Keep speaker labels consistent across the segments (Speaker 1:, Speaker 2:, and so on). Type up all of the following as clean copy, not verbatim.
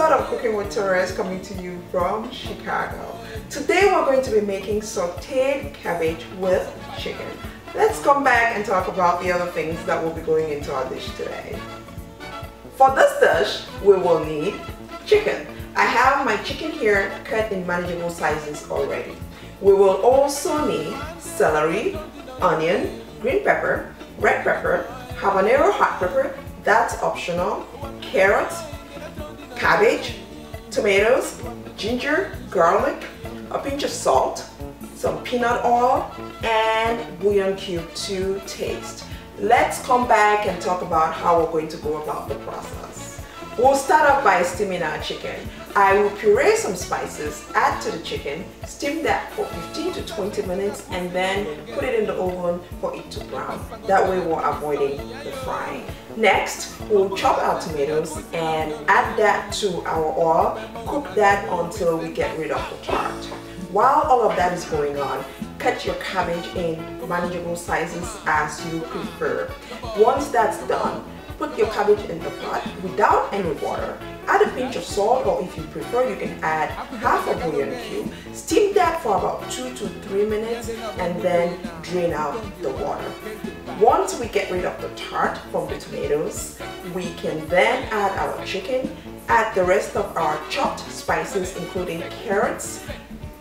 Speaker 1: episode of Cooking with Terese coming to you from Chicago. Today we're going to be making sautéed cabbage with chicken. Let's come back and talk about the other things that will be going into our dish today. For this dish, we will need chicken. I have my chicken here cut in manageable sizes already. We will also need celery, onion, green pepper, red pepper, habanero hot pepper, that's optional, carrots, cabbage, tomatoes, ginger, garlic, a pinch of salt, some peanut oil, and bouillon cube to taste. Let's come back and talk about how we're going to go about the process. We'll start off by steaming our chicken. I will puree some spices, add to the chicken, steam that for 15 to 20 minutes, and then put it in the oven for it to brown. That way we're avoiding the frying. Next, we'll chop our tomatoes and add that to our oil. Cook that until we get rid of the tart. While all of that is going on, cut your cabbage in manageable sizes as you prefer. Once that's done, put your cabbage in the pot without any water. Add a pinch of salt, or if you prefer, you can add half a bouillon cube. Steam that for about 2 to 3 minutes and then drain out the water. Once we get rid of the tart from the tomatoes, we can then add our chicken, add the rest of our chopped spices including carrots,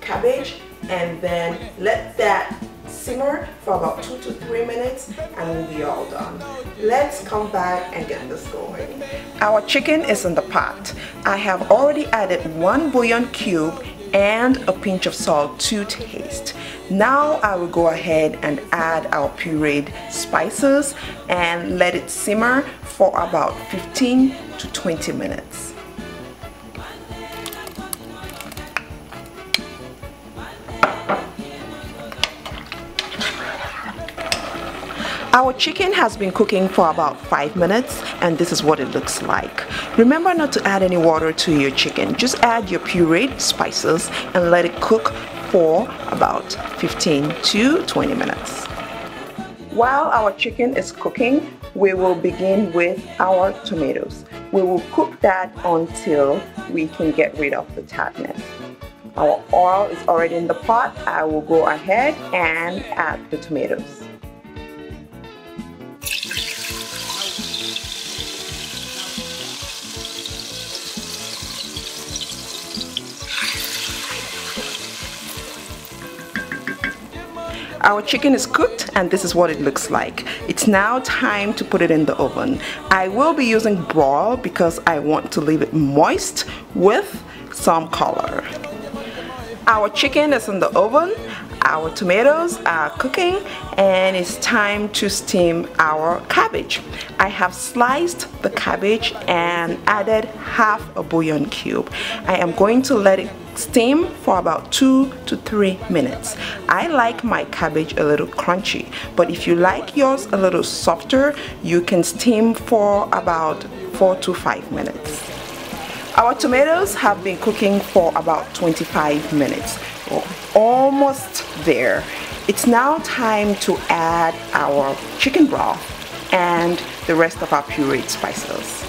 Speaker 1: cabbage, and then let that simmer for about 2 to 3 minutes and we'll be all done. Let's come back and get this going. Our chicken is in the pot. I have already added 1 bouillon cube and a pinch of salt to taste. Now I will go ahead and add our pureed spices and let it simmer for about 15 to 20 minutes. Our chicken has been cooking for about 5 minutes and this is what it looks like. Remember not to add any water to your chicken. Just add your pureed spices and let it cook for about 15 to 20 minutes. While our chicken is cooking, we will begin with our tomatoes. We will cook that until we can get rid of the tartness. Our oil is already in the pot. I will go ahead and add the tomatoes. Our chicken is cooked and this is what it looks like. It's now time to put it in the oven. I will be using broil because I want to leave it moist with some color. Our chicken is in the oven, our tomatoes are cooking, and it's time to steam our cabbage. I have sliced the cabbage and added half a bouillon cube. I am going to let it steam for about 2 to 3 minutes. I like my cabbage a little crunchy, but if you like yours a little softer, you can steam for about 4 to 5 minutes. Our tomatoes have been cooking for about 25 minutes. We're almost there. It's now time to add our chicken broth and the rest of our pureed spices.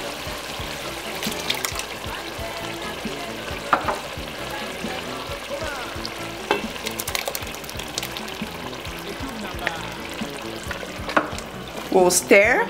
Speaker 1: We'll stir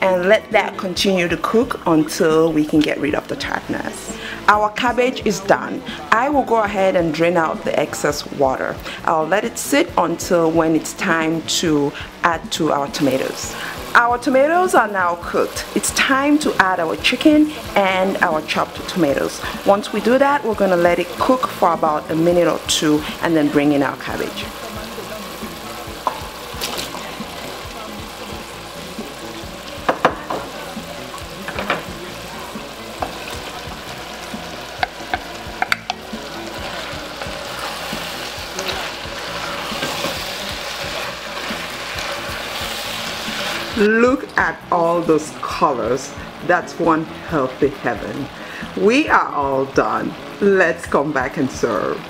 Speaker 1: and let that continue to cook until we can get rid of the tartness. Our cabbage is done. I will go ahead and drain out the excess water. I'll let it sit until when it's time to add to our tomatoes. Our tomatoes are now cooked. It's time to add our chicken and our chopped tomatoes. Once we do that, we're going to let it cook for about a minute or 2 and then bring in our cabbage. Look at all those colors. That's one healthy heaven. We are all done. Let's come back and serve.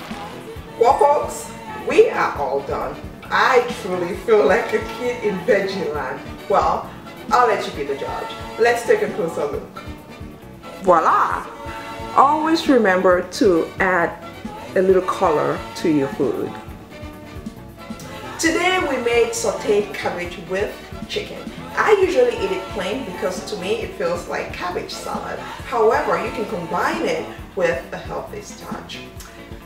Speaker 1: Well folks, we are all done. I truly feel like a kid in veggie land. Well, I'll let you be the judge. Let's take a closer look. Voila! Always remember to add a little color to your food. Today we made sauteed cabbage with chicken. I usually eat it plain because to me it feels like cabbage salad. However, you can combine it with a healthy starch.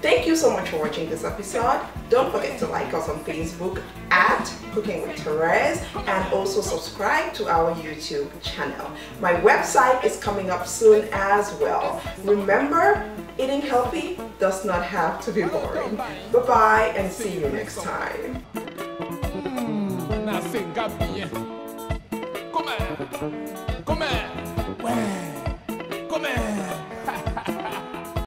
Speaker 1: Thank you so much for watching this episode. Don't forget to like us on Facebook at Cooking with Terese and also subscribe to our YouTube channel. My website is coming up soon as well. Remember, eating healthy does not have to be boring. Bye-bye and see you next time.
Speaker 2: Come on.